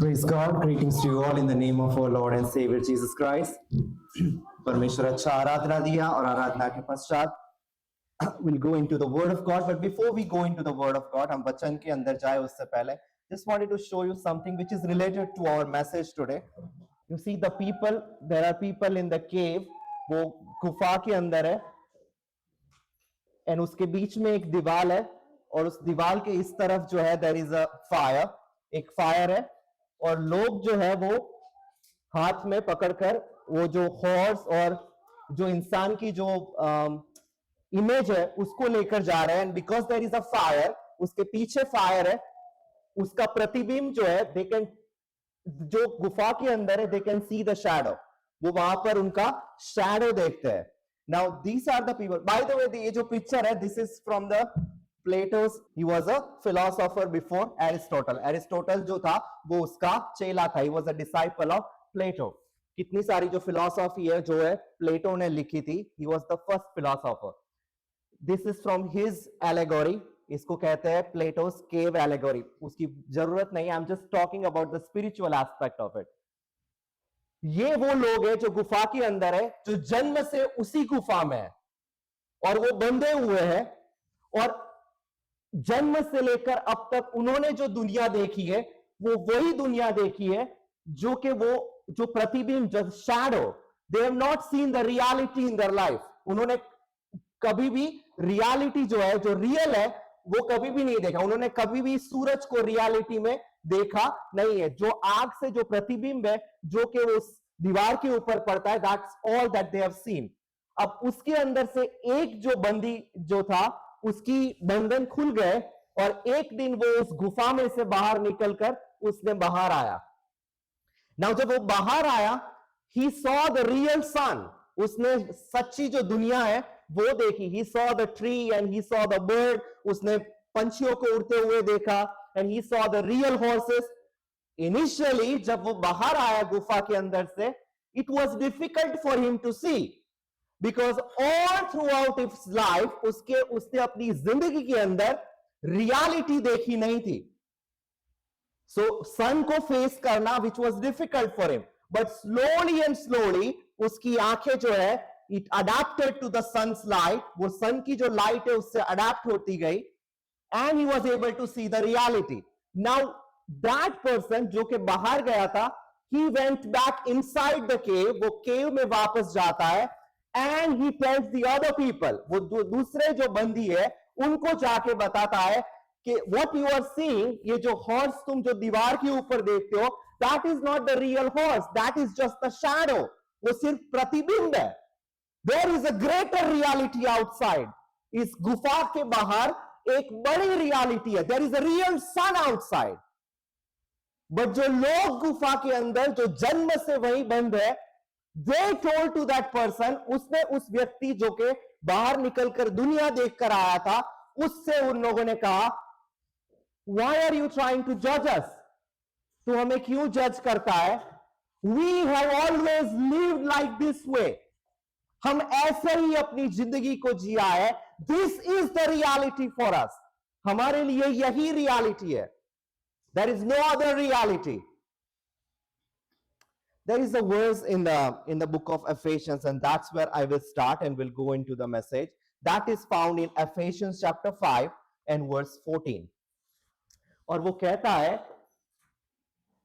Praise God. Greetings to you all in the name of our Lord and Savior Jesus Christ. परमेश्वर अच्छा आराधना दिया और आराधना के पश्चात we'll go into the word of God. But before we go into the word of God, हम वचन के अंदर जाए उससे पहले just wanted to show you something which is related to our message today. You see the people, there are people in the cave, वो गुफा के अंदर है and उसके बीच में एक दीवार है और उस दीवार के इस तरफ जो है there is a fire, एक फायर है और लोग जो है वो हाथ में पकड़कर वो जो हॉर्स और जो इंसान की जो इमेज है उसको लेकर जा रहे हैं and because there is a fire, उसके पीछे फायर है, उसका प्रतिबिंब जो है दे कैन, जो गुफा के अंदर है they can see the shadow, वो वहां पर उनका शैडो देखते हैं. Now these are the people, by the way ये जो पिक्चर है this is from the Plato's, he was a philosopher before Aristotle. Aristotle जो था वो उसका चेला था, he was a disciple of Plato. कितनी सारी जो फिलोसॉफी है जो है प्लेटो ने लिखी थी, he was the first philosopher. This is from his allegory. इसको कहते हैं Plato's cave allegory. उसकी जरूरत नहीं, I'm just talking about the spiritual aspect of it. ये वो लोग हैं जो गुफा के अंदर है, जो जन्म से उसी गुफा में है और वो बंधे हुए हैं और जन्म से लेकर अब तक उन्होंने जो दुनिया देखी है वो वही दुनिया देखी है जो कि वो जो प्रतिबिंब, जो shadow, they have not seen the reality in their life. उन्होंने कभी भी रियलिटी जो है, जो रियल है, वो कभी भी नहीं देखा. उन्होंने कभी भी सूरज को रियलिटी में देखा नहीं है. जो आग से जो प्रतिबिंब है जो कि उस दीवार के ऊपर पड़ता है, that's all that they have seen. अब उसके अंदर से एक जो बंदी जो था उसकी बंधन खुल गए और एक दिन वो उस गुफा में से बाहर निकलकर उसने बाहर आया. नाउ जब वो बाहर आया, he saw the real sun, उसने सच्ची जो दुनिया है वो देखी. He saw the tree and he saw the bird, उसने पंछियों को उड़ते हुए देखा and he saw the real horses. Initially जब वो बाहर आया गुफा के अंदर से, it was difficult for him to see because all throughout its life उसने अपनी जिंदगी के अंदर रियलिटी देखी नहीं थी. सो सन को फेस करना which was difficult for him, but slowly and slowly उसकी आंखें जो है it adapted to the sun's light, वो सन की जो लाइट है उससे अडेप्ट होती गई and he was able to see the reality. Now that person जो कि बाहर गया था, he went back inside the cave, वो केव में वापस जाता है and he tells the other people, वो दूसरे जो बंदी है उनको जाके बताता है कि व्हाट यू आर सीइंग, ये जो हॉर्स तुम जो दीवार के ऊपर देखते हो, that is not the real horse, that is just the shadow, वो सिर्फ प्रतिबिंब है. There is a greater reality outside. इस गुफा के बाहर एक बड़ी रियलिटी है. There is a real sun outside. But जो लोग गुफा के अंदर जो जन्म से वही बंद है, they told to that person, उसने उस व्यक्ति जो के बाहर निकलकर दुनिया देखकर आया था उससे उन लोगों ने कहा, why are you trying to judge us? तू हमें क्यों जज करता है? We have always lived like this way. हम ऐसे ही अपनी जिंदगी को जिया है. This is the reality for us. हमारे लिए यही रियलिटी है. There is no other reality. There is a verse in the book of Ephesians, and that's where I will start and will go into the message. That is found in Ephesians chapter 5 and verse 14. और वो कहता है,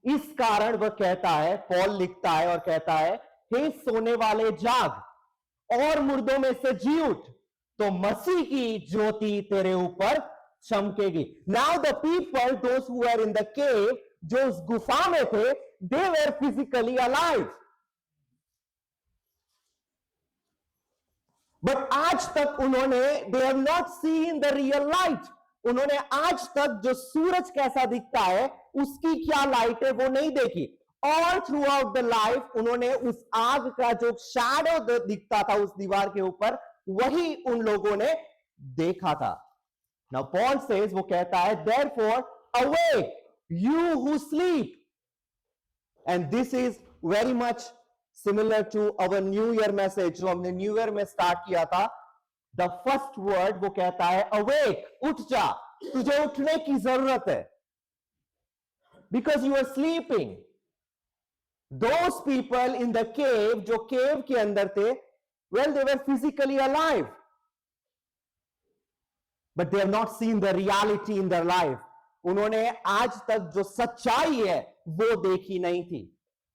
इस कारण वह कहता है, Paul लिखता है और कहता है, हे सोने वाले जाग और मुर्दों में से जी उठ, तो मसीह की ज्योति तेरे ऊपर चमकेगी. Now the people, those who were in the cave, जो उस गुफा में थे, they were physically alive. But आज तक उन्होंने they have not seen the real light. उन्होंने आज तक जो सूरज कैसा दिखता है उसकी क्या लाइट है वो नहीं देखी. All throughout the life उन्होंने उस आग का जो शैडो दिखता था उस दीवार के ऊपर, वही उन लोगों ने देखा था. Now Paul says, वो कहता है, therefore awake you who sleep. And this is very much similar to our New Year message जो हमने New Year में स्टार्ट किया था. The first word वो कहता है awake, उठ जा, तुझे उठने की जरूरत है. because you were sleeping. Those people in the cave, जो cave के अंदर थे, well, they were physically alive, but they have not seen the reality in their life. उन्होंने आज तक जो सच्चाई है वो देखी नहीं थी.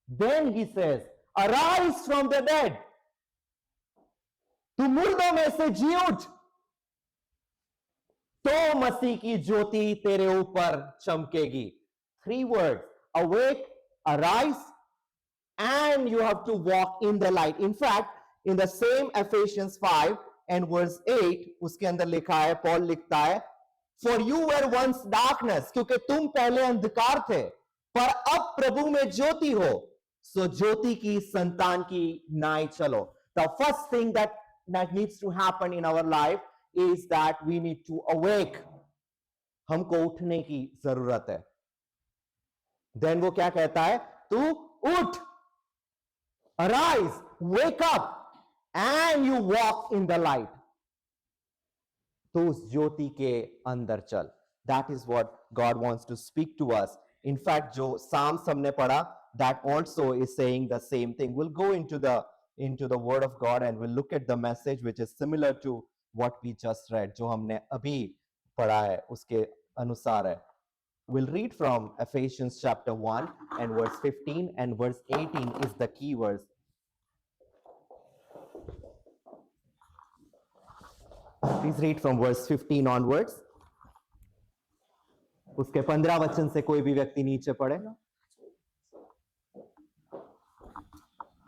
Then he says, arise from the dead. तू मुर्दों में से जी उठ, तो मसीह की ज्योति तेरे ऊपर चमकेगी. 3 words: awake, arise, and you have to walk in the light. In fact, in the same Ephesians 5 and verse 8, उसके अंदर लिखा है, पॉल लिखता है, for you were once darkness, क्योंकि तुम पहले अंधकार थे, पर अब प्रभु में ज्योति हो, सो ज्योति की संतान की नाई चलो. The first thing that needs to happen in our life is that we need to awake. हमको उठने की जरूरत है. Then वो क्या कहता है? तू उठ, arise, wake up, and you walk in the light. तो उस ज्योति के अंदर चल. That is what God wants to speak to us. In fact, जो Psalms हमने पढ़ा, that also is saying the same thing. We'll go into the Word of God and we'll look at the message which is similar to what we just read. जो हमने अभी पढ़ा है, उसके अनुसार है. We'll read from Ephesians chapter 1 and verse 15, and verse 18 is the key verse. Please read from verse 15 onwards. उसके 15 वचन से कोई भी व्यक्ति नीचे पढ़े.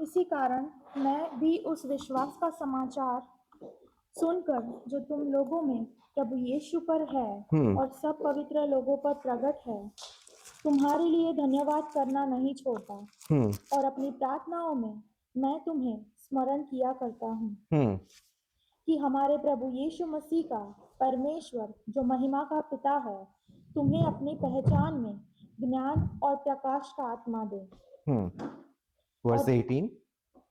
इसी कारण मैं भी उस विश्वास का समाचार सुनकर जो तुम लोगों में प्रभु यीशु पर है और सब पवित्र लोगों पर प्रकट है, तुम्हारे लिए धन्यवाद करना नहीं छोड़ता, और अपनी प्रार्थनाओं में मैं तुम्हें स्मरण किया करता हूँ कि हमारे प्रभु यीशु मसीह का परमेश्वर जो महिमा का पिता है, तुम्हें अपनी पहचान में ज्ञान और प्रकाश का आत्मा दे. Verse 18.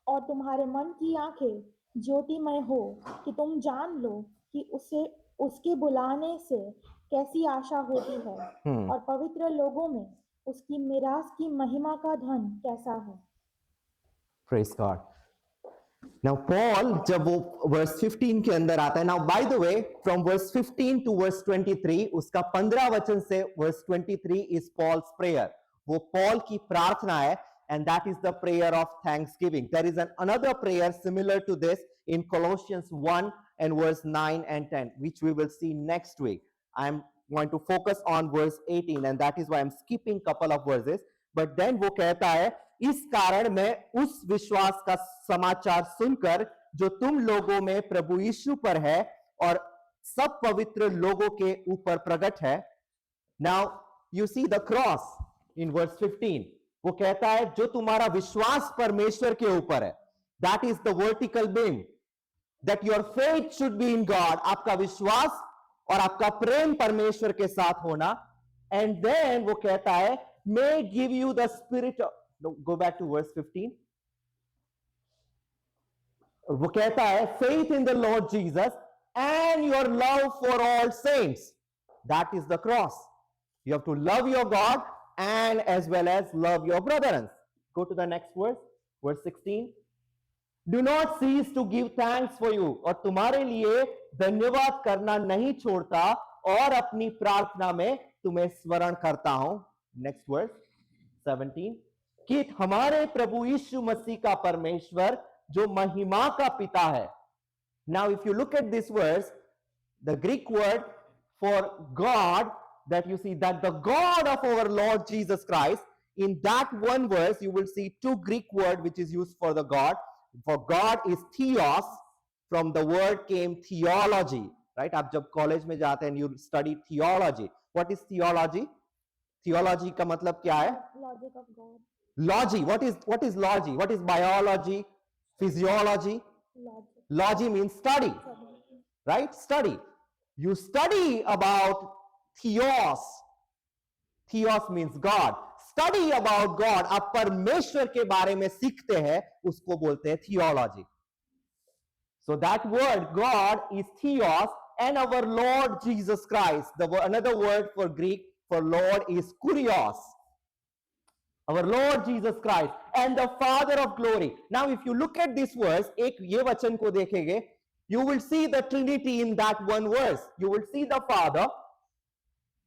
और तुम्हारे मन की आंखें ज्योतिमय हो कि तुम जान लो कि उसके बुलाने से कैसी आशा होती है और पवित्र लोगों में उसकी मिरास की महिमा का धन कैसा है. Praise God. Now Paul, जब वो verse 15 के अंदर आता है, now by the way, from verse 15 to verse 23, उसका 15 वचन से verse 23 is Paul's prayer. वो पॉल की प्रार्थना है, and that is the prayer of thanksgiving. There is another prayer similar to this in Colossians 1 and verse 9 and 10, which we will see next week. I'm going to focus on verse 18, and that is why I'm skipping couple of verses. But then वो कहता है, इस कारण मैं उस विश्वास का समाचार सुनकर जो तुम लोगों में प्रभु यीशु पर है और सब पवित्र लोगों के ऊपर प्रकट है. Now you see the cross in verse 15. वो कहता है जो तुम्हारा विश्वास परमेश्वर के ऊपर है, that is the vertical beam, that your faith should be in God. आपका विश्वास और आपका प्रेम परमेश्वर के साथ होना. And then वो कहता है, may give you the spirit of, no, go back to verse 15. वो कहता है faith in the Lord Jesus and your love for all saints. That is the cross. You have to love your God and as well as love your brethren. Go to the next verse, verse 16. Do not cease to give thanks for you. और तुम्हारे लिए धन्यवाद करना नहीं छोड़ता और अपनी प्रार्थना में तुम्हें स्मरण करता हूं. Next verse, 17. कि हमारे प्रभु यीशु मसीह का परमेश्वर जो महिमा का पिता है. Now if you look at this verse, the Greek word for God, that you see that the God of our Lord Jesus Christ, in that one verse you will see two Greek words which is used for the God. For God is theos, from the word came theology, right? आप जब college में जाते हैं, you study theology. What is theology? Theology का मतलब क्या है? Logic of God. Logy. What is logy? What is biology? Physiology? Logic. Logy means study, right? Study. You study about theos. Theos means God. Study about God. आप परमेश्वर के बारे में सीखते हैं, उसको बोलते हैं theology. So that word God is theos, and our Lord Jesus Christ, another word for Greek for Lord is kurios. our Lord Jesus Christ and the Father of glory. Now if you look at this verse, एक ये वचन को देखेंगे, you will see the Trinity in that one verse. You will see the Father,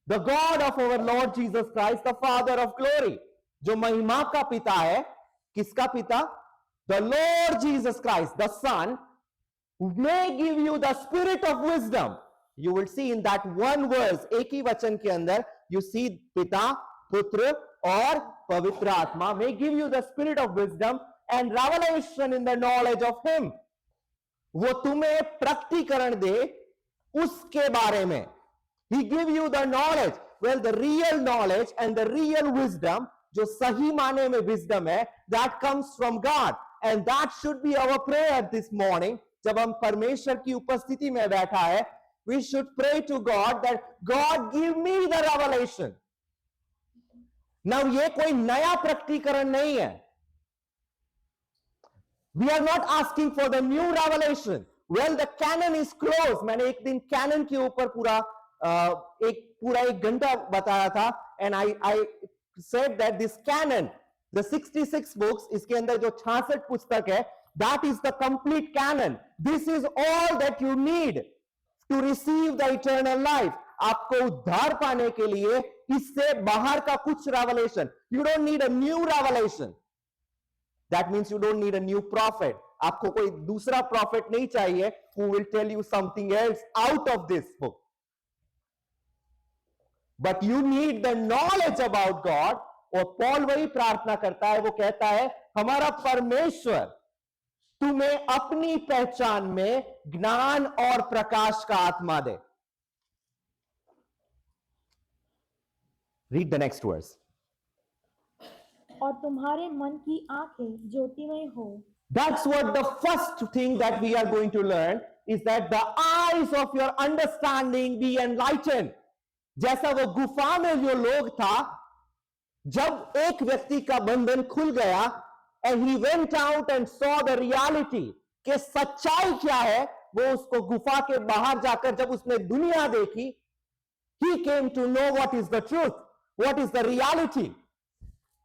the God of our Lord Jesus Christ, the Father of glory. जो महिमा का पिता है, किसका पिता? The Lord Jesus Christ, the Son, may give you the spirit of wisdom. You will see in that one verse, एक ही वचन के अंदर, you see पिता, पुत्र और पवित्र आत्मा may give you the spirit of wisdom and revelation in the knowledge of him. वो तुम्हें प्रकटीकरण दे उसके बारे में. He give you the knowledge. Well, the real knowledge and the real wisdom, जो सही माने में wisdom है, that comes from God. And that should be our prayer this morning. जब हम परमेश्वर की उपस्थिति में बैठा है, we should pray to God that God give me the revelation. Now ये कोई नया प्रकटीकरण नहीं है. We are not asking for the new revelation. Well, the canon is closed. मैंने एक दिन canon के ऊपर पूरा एक घंटा बताया था, and I said that this canon, the 66 books, इसके अंदर जो 66 पुस्तक है, that is the complete canon. This is all that you need to receive the eternal life. आपको उद्धार पाने के लिए इससे बाहर का कुछ revelation. You don't need a new revelation. That means you don't need a new prophet. आपको कोई दूसरा prophet नहीं चाहिए who will tell you something else out of this book. But you need the knowledge about God. और Paul वही प्रार्थना करता है, वो कहता है हमारा परमेश्वर तुम्हें अपनी पहचान में ज्ञान और प्रकाश का आत्मा दे. Read the next verse. और तुम्हारे मन की आंखें ज्योतिमय हो. That's what the first thing that we are going to learn is that the eyes of your understanding be enlightened. जैसा वो गुफा में जो लोग था, जब एक व्यक्ति का बंधन खुल गया, and he went out and saw the reality कि सच्चाई क्या है, वो उसको गुफा के बाहर जाकर जब उसने दुनिया देखी, he came to know what is the truth, what is the reality.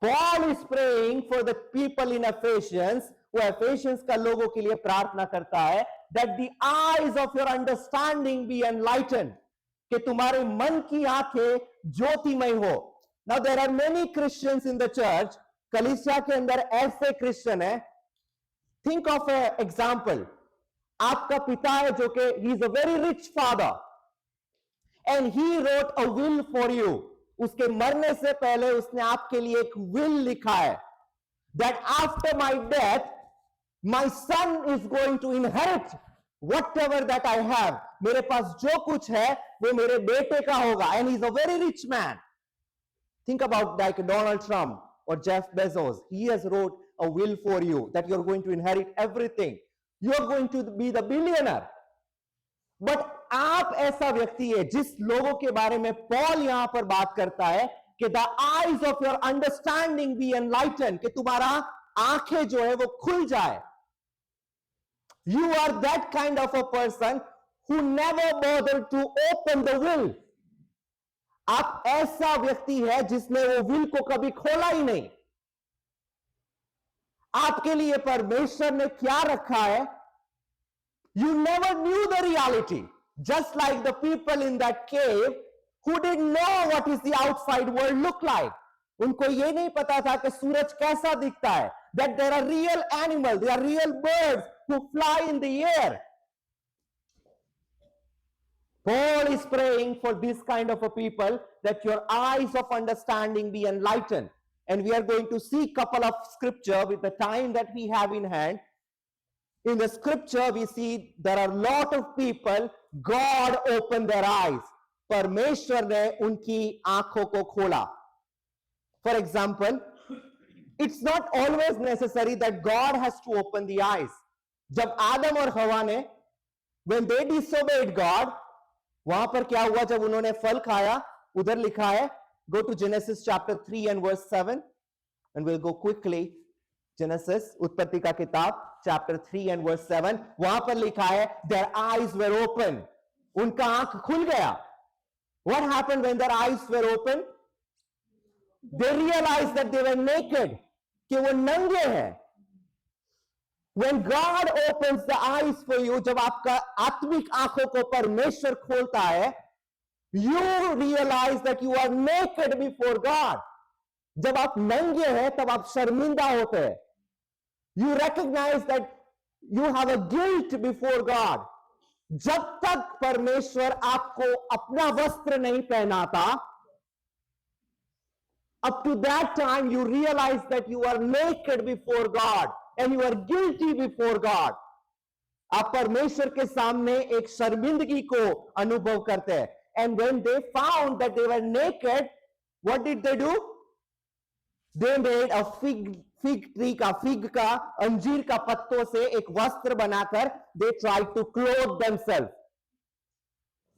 Paul is praying for the people in Ephesians, वो Ephesians का लोगों के लिए प्रार्थना करता है, that the eyes of your understanding be enlightened, कि तुम्हारे मन की आंखें ज्योतिमय हो. Now there are many Christians in the church. कलीसिया के अंदर ऐसे क्रिश्चियन है. Think of an example. आपका पिता है जो कि he is a very rich father and he wrote a will for you. उसके मरने से पहले उसने आपके लिए एक will लिखा है that after my death my son is going to inherit whatever that I have. मेरे पास जो कुछ है वो मेरे बेटे का होगा. And he is a very rich man. Think about like Donald Trump or Jeff Bezos. He has wrote a will for you that you're going to inherit everything. You're going to be the billionaire. But आप ऐसा व्यक्ति है जिस लोगों के बारे में Paul यहां पर बात करता है कि the eyes of your understanding be enlightened, कि तुम्हारा आंखें जो है वो खुल जाए. You are that kind of a person who never bothered to open the will. आप ऐसा व्यक्ति है जिसने वो विल को कभी खोला ही नहीं. आपके लिए परमेश्वर ने क्या रखा है? You never knew the reality. Just like the people in that cave who didn't know what is the outside world look like. उनको ये नहीं पता था कि सूरज कैसा दिखता है. That there are real animals, there are real birds who fly in the air. Paul is praying for this kind of a people, that your eyes of understanding be enlightened. And we are going to see a couple of scripture with the time that we have in hand. In the scripture, we see there are a lot of people, God opened their eyes. परमेश्वर ने उनकी आंखों को खोला. For example, it's not always necessary that God has to open the eyes. जब आदम और हवा ने, when they disobeyed God, वहां पर क्या हुआ जब उन्होंने फल खाया? उधर लिखा है, go to Genesis chapter 3 and verse 7, and we'll go quickly. Genesis, उत्पत्ति का किताब, chapter 3 and verse 7, वहां पर लिखा है, their eyes were open. उनका आंख खुल गया. What happened when their eyes were open? They realized that they were naked, कि वो नंगे हैं. When God opens the eyes for you, जब आपका आत्मिक आंखों को परमेश्वर खोलता है, you realize that you are naked before God. जब आप नंगे हैं तब आप शर्मिंदा होते हैं. You recognize that you have a guilt before God. जब तक परमेश्वर आपको अपना वस्त्र नहीं पहनाता, up to that time you realize that you are naked before God and you are guilty before God. आप परमेश्वर के सामने एक शर्मिंदगी को अनुभव करते हैं. And when they found that they were naked, what did they do? They made a fig tree का, fig का, अंजीर का पत्तों से एक वस्त्र बनाकर they tried to clothe themselves.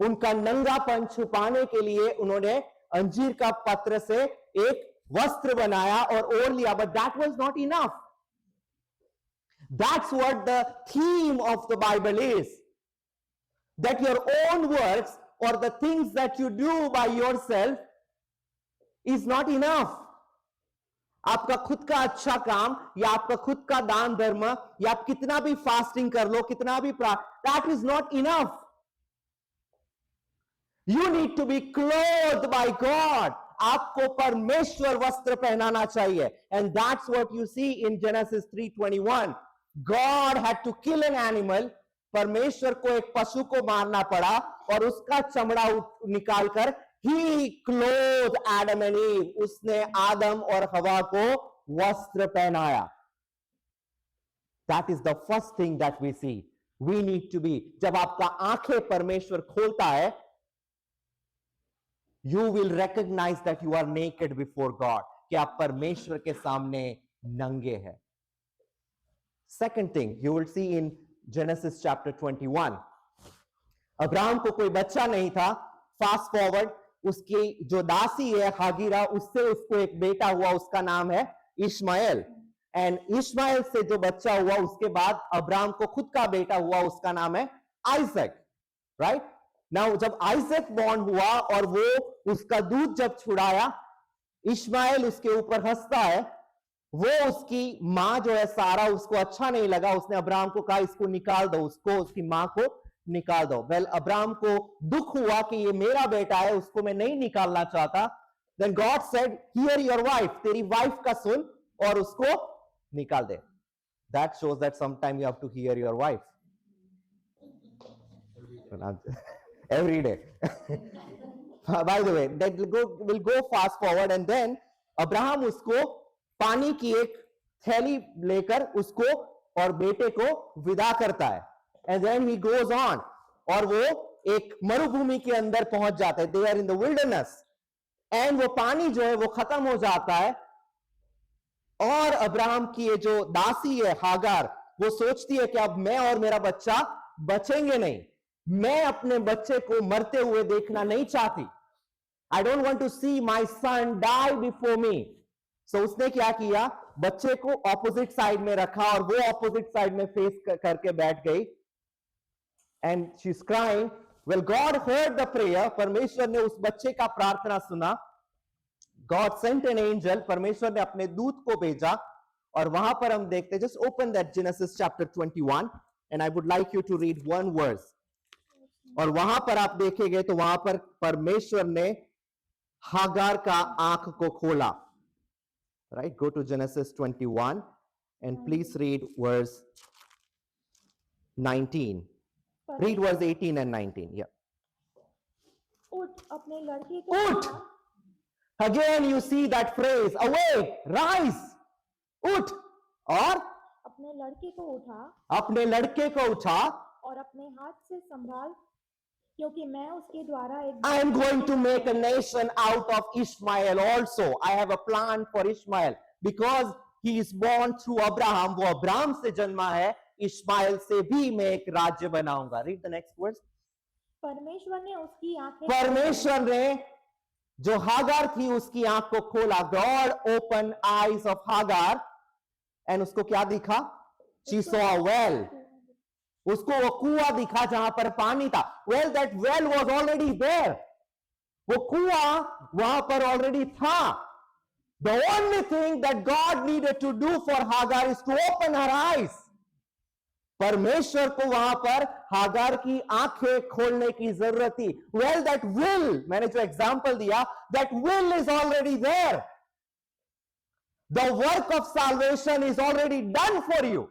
उनका नंगापन छुपाने के लिए उन्होंने अंजीर का पत्र से एक वस्त्र बनाया और ओढ़ लिया. But that was not enough. That's what the theme of the Bible is. That your own works or the things that you do by yourself is not enough. आपका खुद का अच्छा काम या आपका खुद का दान धर्म या आप कितना भी फास्टिंग कर लो, कितना भी that is not enough. You need to be clothed by God. आपको परमेश्वर वस्त्र पहनाना चाहिए. And that's what you see in Genesis 3:21. God had to kill an animal. परमेश्वर को एक पशु को मारना पड़ा और उसका चमड़ा निकालकर he clothed Adam and Eve. उसने आदम और हवा को वस्त्र पहनाया. That is the first thing that we see. We need to be. जब आपका आंखें परमेश्वर खोलता है, you will recognize that you are naked before God. कि आप परमेश्वर के सामने नंगे हैं. Second thing you will see in Genesis chapter 21. Abraham को कोई बच्चा नहीं था. फास्ट फॉरवर्ड, उसकी जो दासी है हागिरा, उससे उसको एक बेटा हुआ, उसका नाम है इश्माएल. एंड इश्माएल से जो बच्चा हुआ उसके बाद अब्राहम को खुद का बेटा हुआ, उसका नाम है आइजक. राइट नाउ जब आइजक बॉर्न हुआ और वो उसका दूध जब छुड़ाया, इश्माएल उसके ऊपर हंसता है. वो उसकी माँ जो है सारा, उसको अच्छा नहीं लगा. उसने अब्राहम को कहा इसको निकाल दो, उसको, उसकी माँ को निकाल दो. वेल अब्राहम को दुख हुआ कि ये मेरा बेटा है, उसको मैं नहीं निकालना चाहता. Then God said hear your wife, तेरी वाइफ का सुन और उसको निकाल दे. That shows that sometime you have to hear your wife every day. By the way, that will go fast forward and then Abraham उसको पानी की एक थैली लेकर उसको और बेटे को विदा करता है. And then he goes on, और वो एक मरुभूमि के अंदर पहुंच जाते हैं. They are in the wilderness. And वो पानी जो है वो खत्म हो जाता है और अब्राहम की ये जो दासी है हागार, वो सोचती है कि अब मैं और मेरा बच्चा बचेंगे नहीं. मैं अपने बच्चे को मरते हुए देखना नहीं चाहती. I don't want to see my son die before me. So उसने क्या किया, बच्चे को ऑपोजिट साइड में रखा और वो ऑपोजिट साइड में फेस करके बैठ गई. And she's crying. Well, God heard the prayer. परमेश्वर ने उस बच्चे का प्रार्थना सुना. God sent an angel. परमेश्वर ने अपने दूत को भेजा और वहां पर हम देखते, just open that Genesis chapter 21 and I would like you to read one verse. और वहां पर आप देखेंगे तो वहां पर परमेश्वर ने हागार का आंख को खोला. Right, go to Genesis 21 and please read verse 19. Read verse 18 and 19. Yeah. उठ अपने लड़के को Ut! Again you see that phrase, awake, rise, ut. और अपने लड़के को उठा अपने लड़के को उठा. और अपने हाथ से संभाल, क्योंकि मैं उसके द्वारा एक I am going to make a nation out of Ishmael also. I have a plan for Ishmael because he is born through Abraham. वो अब्राहम से जन्मा है, इश्माएल से भी मैं एक राज्य बनाऊंगा. Read the next verse. परमेश्वर ने उसकी आंखें परमेश्वर ने जो हागार थी उसकी आंख को खोला. God opened eyes of Hagar and उसको क्या दिखा? She saw a well. उसको वो कुआं दिखा जहां पर पानी था. Well, that well was already there. वो कुआं वहां पर ऑलरेडी था. The only thing that God needed to do for Hagar is to open her eyes. परमेश्वर को वहां पर हागार की आंखें खोलने की जरूरत थी. Well, that will, मैंने जो एग्जाम्पल दिया, that will is already there. The work of salvation is already done for you.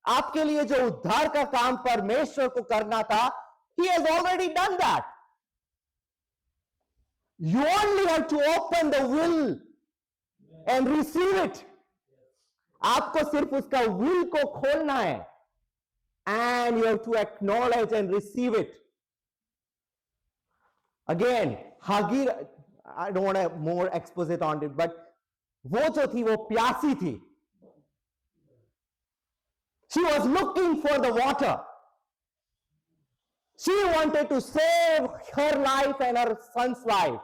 आपके लिए जो उद्धार का काम परमेश्वर को करना था, He has already done that. You only have to open the will and receive it. आपको सिर्फ उसका will को खोलना है. And you have to acknowledge and receive it. Again, Hagar, I don't want to more exposit on it, but वो जो थी वो प्यासी थी. She was looking for the water. She wanted to save her life and her son's life.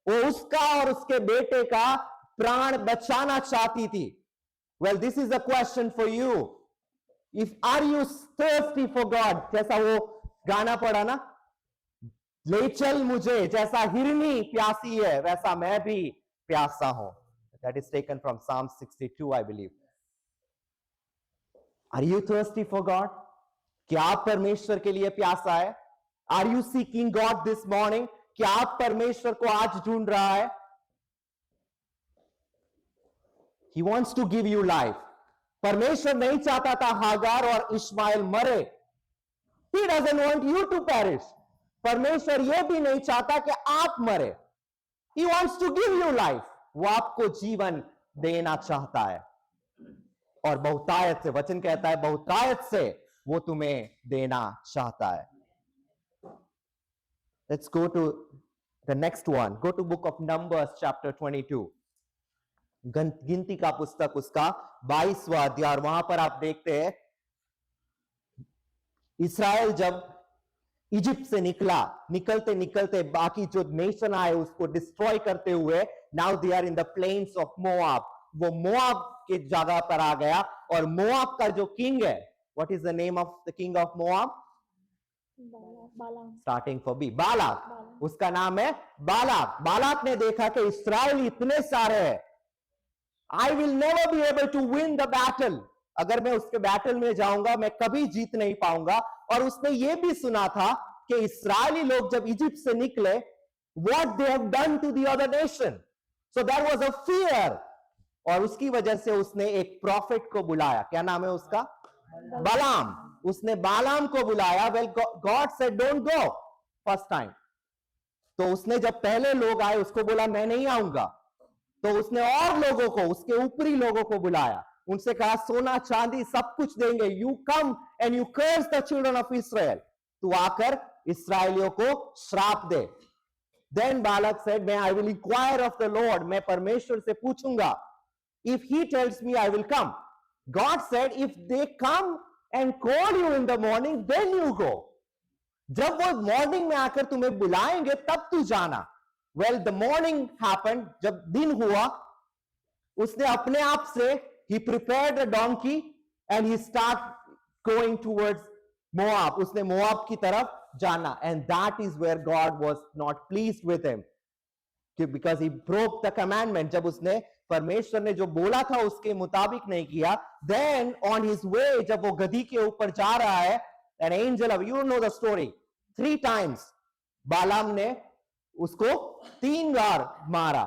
वो उसका और उसके बेटे का प्राण बचाना चाहती थी. Well, this is a question for you. If are you thirsty for God? जैसा वो गाना पढ़ा ना, ले चल मुझे, जैसा हिरनी प्यासी है वैसा मैं भी प्यासा हूं. That is taken from Psalm 62, I believe. Are you thirsty for God? क्या आप परमेश्वर के लिए प्यासा है? Are you seeking God this morning? क्या आप परमेश्वर को आज ढूंढ रहा है? He wants to give you life. परमेश्वर नहीं चाहता था हागार और इश्माइल मरे. He doesn't want you to perish. परमेश्वर यह भी नहीं चाहता कि आप मरे. He wants to give you life. वो आपको जीवन देना चाहता है और बहुतायत से, वचन कहता है बहुतायत से वो तुम्हें देना चाहता है. Let's go to the next one. Go to book of Numbers chapter 22. गिनती का पुस्तक उसका 22वां अध्याय. और वहां पर आप देखते हैं इस्राएल जब इजिप्ट से निकलते निकलते बाकी जो नेशन आए उसको डिस्ट्रॉय करते हुए, now they are in the plains of Moab. वो मोआब के जगह पर आ गया और मोआब का जो किंग है, what is the name of the king of Moab? Starting for B, Balak. उसका नाम है बालाक. बालाक ने देखा कि इस्राएल इतने सारे हैं, I will never be able to win the battle. अगर मैं उसके बैटल में जाऊंगा मैं कभी जीत नहीं पाऊंगा. और उसने ये भी सुना था कि इस्राएली लोग जब इजिप्ट से निकले, what they have done to the other nation. So there was a fear. और उसकी वजह से उसने एक प्रॉफिट को बुलाया. क्या नाम है उसका? बालाम. उसने बालाम को बुलाया. Well, God said don't go first time. तो उसने जब पहले लोग आए उसको बोला मैं नहीं आऊंगा. तो उसने और लोगों को, उसके ऊपरी लोगों को बुलाया. उनसे कहा सोना चांदी सब कुछ देंगे. You come and you curse the children of Israel. तू आकर इस्राएलियों को श्राप दे. देन बालक सेड मैं I will inquire of the Lord. मैं परमेश्वर से पूछूंगा. If he tells me I will come. God said if they come and call you in the morning then you go. जब वो मॉर्निंग में आकर तुम्हें बुलाएंगे तब तू जाना. Well, the morning happened. जब दिन हुआ, उसने अपने आप से he prepared a donkey and he started going towards Moab. उसने मोआब की तरफ जाना. And that is where God was not pleased with him, because he broke the commandment. जब उसने परमेश्वर ने जो बोला था उसके मुताबिक नहीं किया, then on his way जब वो गधी के ऊपर जा रहा है, an angel of, you know the story, 3 times बालाम ने उसको 3 बार मारा.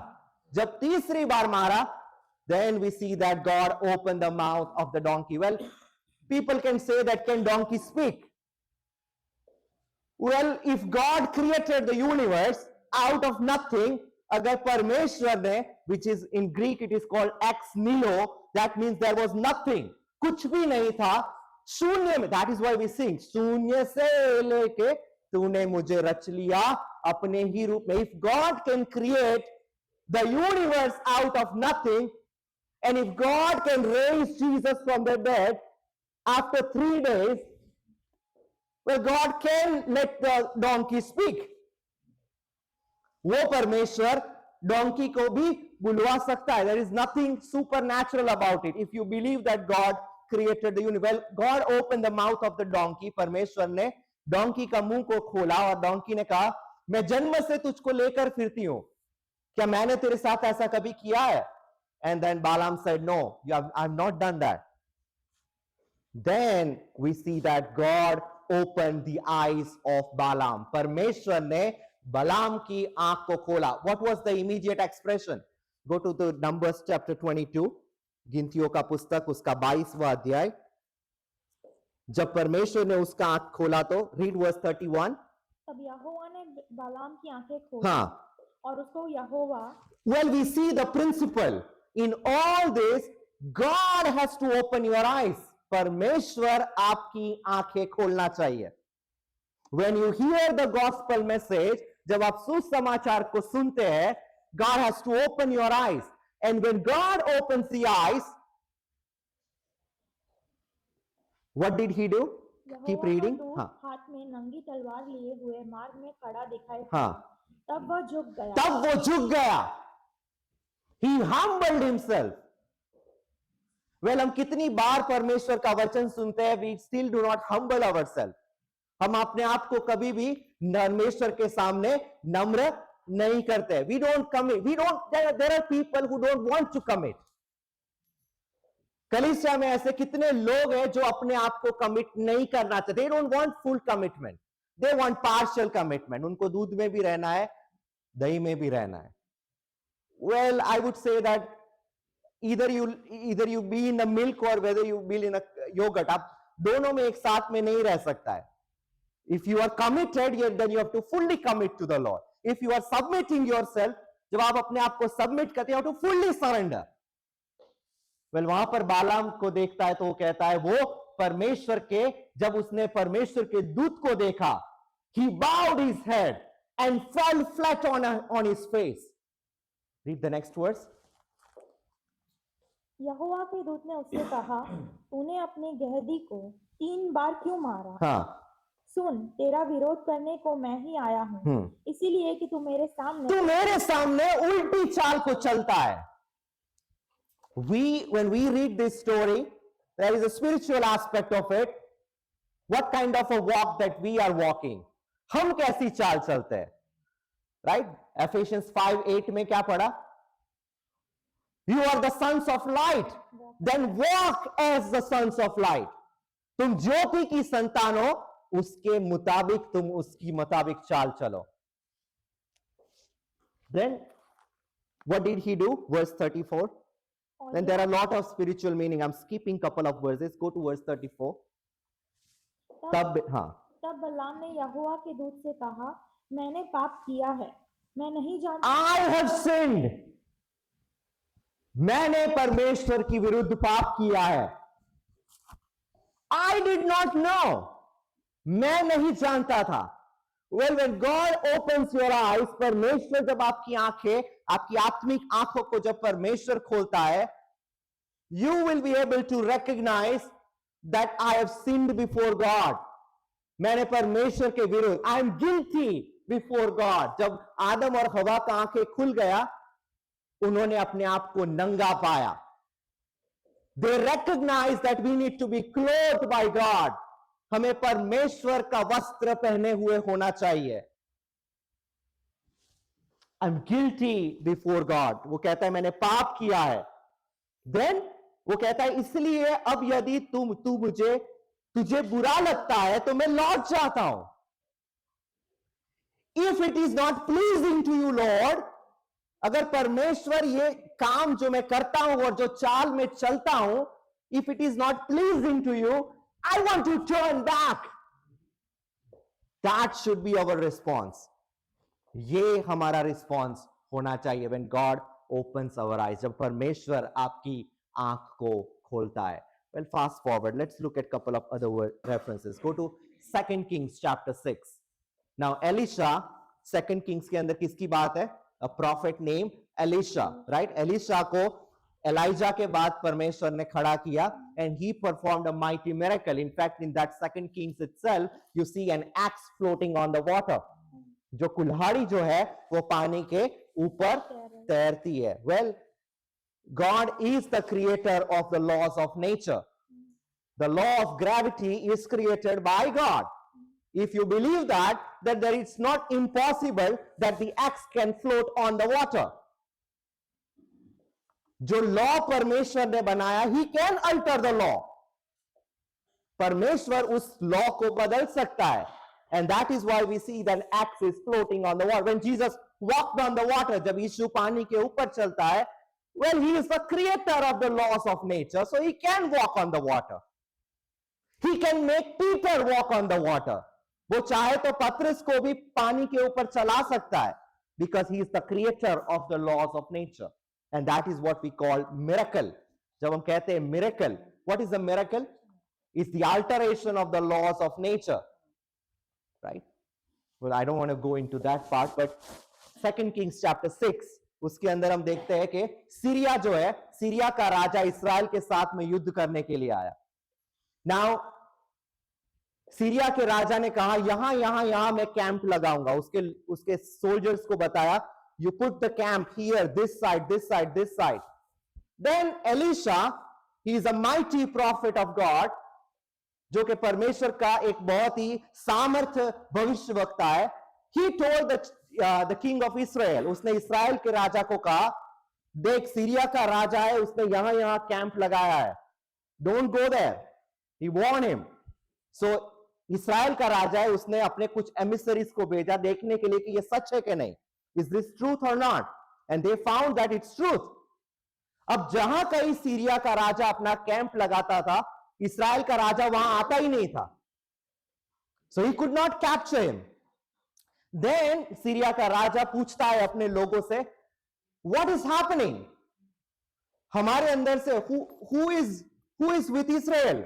जब तीसरी बार मारा, then we see that God opened the mouth of the donkey. Well, people can say that can donkey speak? Well, if God created the universe out of nothing, अगर परमेश्वर ने, which is in Greek it is called ex nihilo, that means there was nothing, कुछ भी नहीं था, शून्य में. That is why we sing, शून्य से लेके तूने मुझे रच लिया अपने ही रूप में. If God can create the universe out of nothing, and if God can raise Jesus from the dead after 3 days, well, God can let the donkey speak. वो परमेश्वर donkey को भी बुलवा सकता है. There is nothing supernatural about it. If you believe that God created the universe, well, God opened the mouth of the donkey. परमेश्वर ने donkey का मुंह को खोला और डोंकी ने कहा मैं जन्म से तुझको लेकर फिरती हूं. क्या मैंने तेरे साथ ऐसा कभी किया है? And then Balaam said, no, I've not done that. Then we see that God opened the eyes of Balaam. परमेश्वर ने बलाम की आंख को खोला. What was the immediate expression? Go to the Numbers chapter 22, गिनतियों का पुस्तक उसका 22वां अध्याय. जब परमेश्वर ने उसका आंख खोला तो read verse 31. तब यहोवा ने बालाम की आंखें खोली हाँ. और उसको यहोवा Well, we see the principle. In all this, God has to open your eyes. परमेश्वर आपकी आंखें खोलना चाहिए. When you hear the gospel message, जब आप सुसमाचार को सुनते हैं, God has to open your eyes. And when God opens the eyes, what did he do? Keep Jehovah reading. का दूत हाँ. हाथ में नंगी तलवार लिए हुए मार्ग में खड़ा दिखाई हाँ. पड़ा। तब वह झुक गया तब वो झुक गया. He humbled himself. Well, हम कितनी बार परमेश्वर का वचन सुनते हैं, we still do not humble ourselves. हम अपने आप को कभी भी परमेश्वर के सामने नम्र नहीं करते. We don't commit. There are people who don't want to commit. कलीसिया में ऐसे कितने लोग हैं जो अपने आप को कमिट नहीं करना चाहते. They don't want full commitment. They want partial commitment. उनको दूध में भी रहना है, दही में भी रहना है. Well, I would say that either you be in the milk or whether you be in a yogurt. आप दोनों में एक साथ में नहीं रह सकता है. If you are committed, then you have to fully commit to the Lord. If you are submitting yourself, जब आप अपने आप को submit करते हैं, you have to fully surrender. Well, वहां पर बालाम को देखता है तो वो कहता है, वो परमेश्वर के, जब उसने परमेश्वर के दूत को देखा, he bowed his head and fell flat on his face. Read the next verse. यहोवा के दूत ने उससे कहा, तूने अपने गहदी को 3 बार क्यों मारा? हाँ. सुन, तेरा विरोध करने को मैं ही आया हूँ, इसीलिए कि तू मेरे सामने उल्टी चाल को चलता है. When we read this story, there is a spiritual aspect of it. What kind of a walk that we are walking? हम कैसी चाल चलते हैं? Right? Ephesians 5:8 में क्या पढ़ा? You are the sons of light. Then walk as the sons of light. तुम ज्योति की संतान हो, उसके मुताबिक तुम उसकी मुताबिक चाल चलो. Then what did he do? Verse 34. Then there are a lot of spiritual meaning. I'm skipping couple of verses. Go to verse 34. तब बलाम ने यहोवा के दूत से कहा, मैंने पाप किया है, मैं नहीं जानता. I have sinned. मैंने परमेश्वर की विरुद्ध पाप किया है. I did not know. मैं नहीं जानता था. Well, when God opens your eyes, परमेश्वर जब आपकी आंखें, आपकी आत्मिक आंखों को जब परमेश्वर खोलता है, you will be able to recognize that I have sinned before God. मैंने परमेश्वर के विरुद्ध, I am guilty before God. जब आदम और हवा का आंखें खुल गया, उन्होंने अपने आप को नंगा पाया. They recognize that we need to be clothed by God. हमें परमेश्वर का वस्त्र पहने हुए होना चाहिए. I'm guilty before God. वो कहता है मैंने पाप किया है. Then वो कहता है इसलिए अब यदि तुझे बुरा लगता है तो मैं लौट जाता हूं. If it is not pleasing to you, Lord, अगर परमेश्वर ये काम जो मैं करता हूं और जो चाल में चलता हूं, if it is not pleasing to you, I want to turn back. That should be our response. ये हमारा response होना चाहिए when God opens our eyes. जब परमेश्वर आपकी आंख को खोलता है. Well, fast forward. Let's look at couple of other references. Go to 2 Kings chapter 6. Now, Elisha, 2 Kings के अंदर किसकी बात है? A prophet named Elisha, right? Elisha को Elijah के बाद परमेश्वर ने खड़ा किया, and he performed a mighty miracle. In fact, in that 2 Kings itself, you see an axe floating on the water. जो कुल्हाड़ी जो है वो पानी के ऊपर तैरती है. Well, God is the creator of the laws of nature. The law of gravity is created by God. If you believe that, then there is not impossible that the axe can float on the water. जो law परमेश्वर ने बनाया, he can alter the law. परमेश्वर उस law को बदल सकता है. And that is why we see that axe is floating on the water. When Jesus walked on the water, जब यीशु पानी के ऊपर चलता है, well, he is the creator of the laws of nature, so he can walk on the water. He can make Peter walk on the water. वो चाहे तो पतरस को भी पानी के ऊपर चला सकता है, because he is the creator of the laws of nature. And that is what we call miracle. जब हम कहते हैं miracle, what is a miracle? It's the alteration of the laws of nature. Right? Well, I don't want to go into that part, but 2 Kings chapter 6, उसके अंदर हम देखते हैं कि सीरिया जो है, सीरिया का राजा इस्राएल के साथ में युद्ध करने के लिए आया. नाउ सीरिया के राजा ने कहा यहां यहां यहां मैं कैंप लगाऊंगा. उसके सोल्जर्स को बताया, you put the camp here, this side, this side, this side. Then Elisha, he is a mighty prophet of God, जो कि परमेश्वर का एक बहुत ही सामर्थ्य भविष्यवक्ता है. He told the king of Israel, उसने इस्राएल के राजा को कहा, देख सीरिया का राजा है, उसने यहां यहां कैंप लगाया है, don't go there. He warned him. So Israel का राजा है, उसने अपने कुछ एमिसरीज को भेजा देखने के लिए कि ये सच है कि नहीं, इज दिस ट्रूथ और not. And they found that its truth. अब जहां कहीं सीरिया का राजा अपना कैंप लगाता था, इस्राएल का राजा वहां आता ही नहीं था. So he could not capture him. Then Syria का राजा पूछता है अपने लोगों से, व्हाट इज हैपनिंग, हमारे अंदर से हु इज विथ इस्राएल,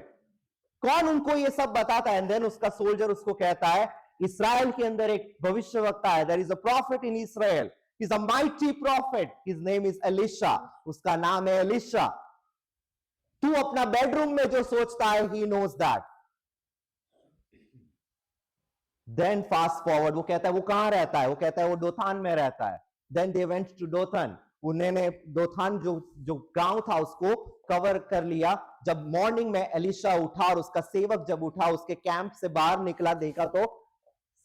कौन उनको ये सब बताता है. एंड देन उसका सोल्जर उसको कहता है, इस्राएल के अंदर एक भविष्यवक्ता है, there is a prophet in Israel, he is a mighty prophet, his name is Elisha, उसका नाम है एलिशा. तू अपना बेडरूम में जो सोचता है, he knows that. Then fast forward, वो कहता है वो कहां रहता है, वो कहता है वो दोथान में रहता है. देन दे वेंट टू दोथन, उन्होंने दोथान जो गांव था उसको कवर कर लिया. जब मॉर्निंग में एलिशा उठा और उसका सेवक जब उठा, उसके कैंप से बाहर निकला, देखा तो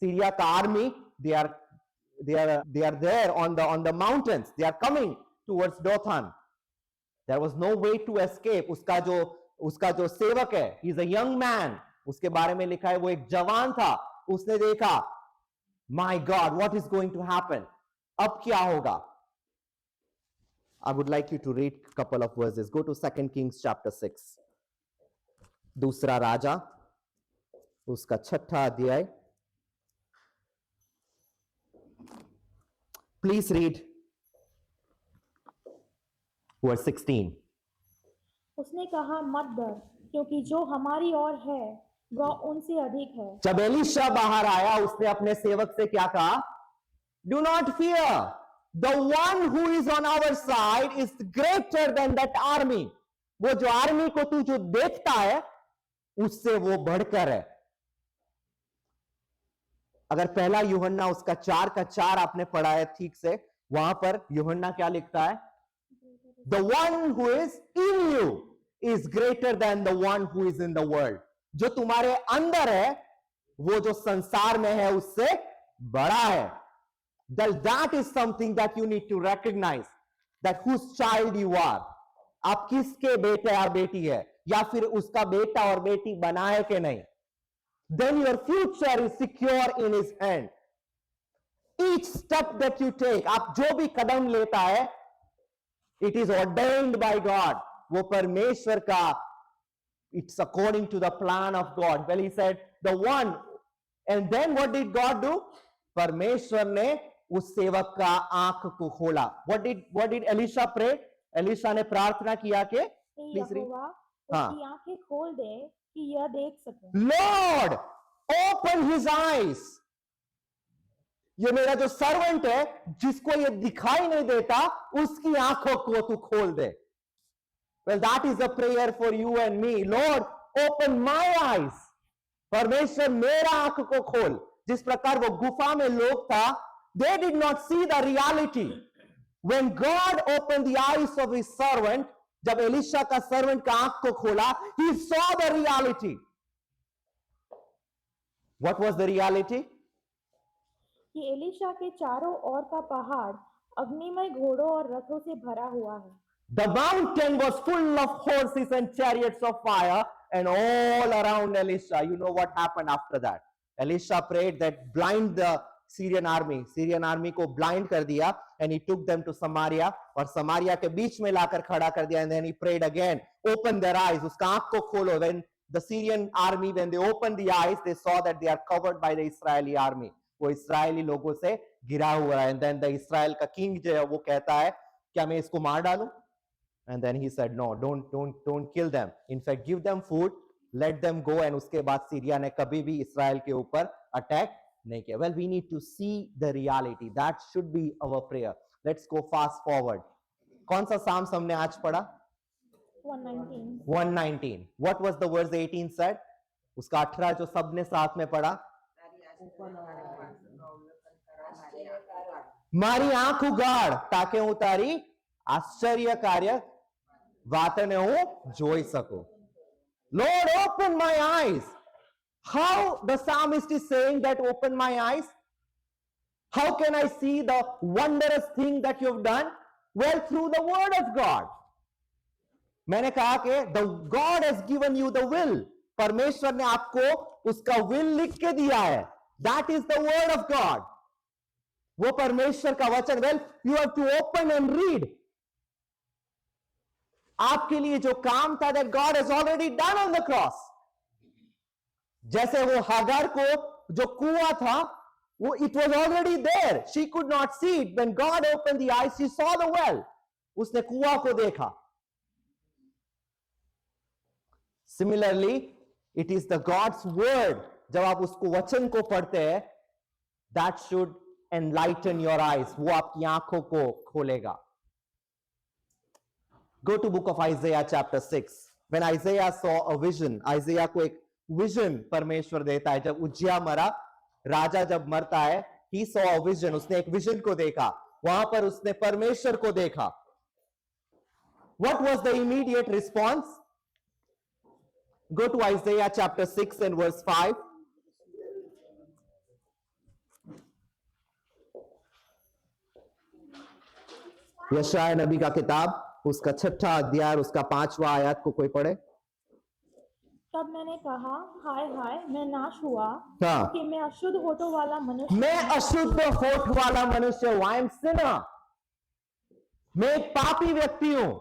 सीरिया का army, they are there on the mountains, they are coming towards Dothan. There was no way to escape. उसका जो सेवक है, he is a young man, उसके बारे में लिखा है वो एक जवान था. उसने देखा, my God what is going to happen, अब क्या होगा. I would like you to read a couple of verses. Go to 2 Kings chapter 6. दूसरा राजा, उसका 6ठा अध्याय. Please read verse 16. उसने कहा मत डर, क्योंकि जो हमारी ओर है वह उनसे अधिक है. जब एलीशा बाहर आया, उसने अपने सेवक से क्या कहा, do not fear, the one who is on our side is greater than that army. वो जो आर्मी को तू जो देखता है, उससे वो बढ़कर है. अगर पहला यूहन्ना उसका 4:4 आपने पढ़ा है ठीक से, वहां पर यूहन्ना क्या लिखता है, the one who is in you is greater than the one who is in the world. जो तुम्हारे अंदर है, वो जो संसार में है उससे बड़ा है. That is something that you need to recognize, that whose child you are. आप किसके बेटे और बेटी है, या फिर उसका बेटा और बेटी बना है कि नहीं. Then your future is secure in his hand. Each step that you take, आप जो भी कदम लेता है, it is ordained by God. वो परमेश्वर का, it's according to the plan of God. Well, he said the one, and then what did God do? परमेश्वर ने उस सेवक का आंख को खोला. What did Elisha pray? Elisha ने प्रार्थना किया कि यहोवा उसकी आंखें खोल दे कि यह देख सके. Lord, open his eyes. ये मेरा जो सर्वेंट है, जिसको ये दिखाई नहीं देता, उसकी आंखों को तू खोल दे. Well, that is a prayer for you and me. Lord, open my eyes. परमेश्वर मेरा आंख को खोल. जिस प्रकार वो गुफा में लोग था, they did not see the reality. When God opened the eyes of his servant, जब एलिशा का सर्वेंट का आंख को खोला, he saw the reality. What was the reality? कि एलिशा के चारों ओर का पहाड़ अग्निमय घोड़ों और रथों से भरा हुआ है. The mountain was full of horses and chariots of fire, and all around Elisha. You know what happened after that? Elisha prayed that blind the Syrian army. Syrian army को blind कर दिया, and he took them to Samaria, और Samaria के बीच में लाकर खड़ा कर दिया, and then he prayed again, open their eyes, उसका आंख को खोलो. When the Syrian army, when they opened the eyes, they saw that they are covered by the Israeli army. वो इस्राएली लोगों से गिरा हुआ है. And then the Israel का king जो है वो कहता है, क्या मैं इसको मार डालूं? And then he said, no, don't kill them. In fact, give them food, let them go. And उसके बाद सीरिया ने कभी भी इस्राएल के ऊपर अटैक नहीं किया. Well, we need to see the reality. That should be our prayer. Let's go fast forward. कौन सा Psalms हमने आज पढ़ा? 119. 119. What was the verse 18 said? उसका 18 जो सबने साथ में पढ़ा. મારી આંખ ઉગાડ તાકે હું તારી આશ્ચર્ય કાર્ય વાતને હું જોઈ શકું. Lord, open my eyes. How the psalmist is saying that open my eyes? How can I see the wondrous thing that you've done? Well, through the word of God. मैंने कहा कि the God has given you the will. परमेश्वर ने आपको उसका will लिख के दिया है. That is the word of God. वो परमेश्वर का वचन. Well, you have to open and read. आपके लिए जो काम था that God has already done on the cross. जैसे वो हागार को जो कुआं था, वो it was already there. She could not see it. When God opened the eyes, she saw the well. उसने कुआं को देखा. Similarly, it is the God's word. जब आप उसको वचन को पढ़ते हैं, that should enlighten your eyes. वो आपकी आंखों को खोलेगा. Go to book of Isaiah chapter 6. When Isaiah saw a vision, Isaiah को एक vision परमेश्वर देता है. जब उज्जिया मरा, राजा जब मरता है, he saw a vision. उसने एक vision को देखा. वहां पर उसने परमेश्वर को देखा. What was the immediate response? Go to Isaiah chapter 6 and verse 5. यशाया नबी का किताब, उसका 6वां अध्याय, उसका 5वां आयत को कोई पढ़े. तब मैंने कहा, हाय हाय, मैं नाश हुआ, हाँ. कि मैं अशुद्ध होठों वाला मनुष्य. मैं अशुद्ध होठ वाला मनुष्य हूं. I am Sinner. मैं एक पापी व्यक्ति हूं.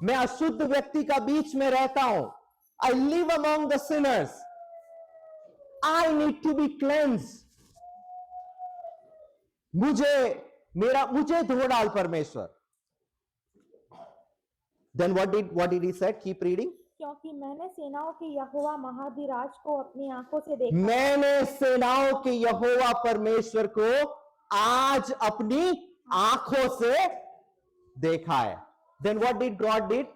मैं अशुद्ध व्यक्ति का बीच में रहता हूं. I live among the sinners. I need to be cleansed. मुझे धो डाल परमेश्वर. Then what did he say? Keep reading. क्योंकि मैंने सेनाओं के यहोवा महाधिराज को अपनी आंखों से देखा. मैंने सेनाओं के यहोवा परमेश्वर को आज अपनी आंखों से देखा है. Then what did God did?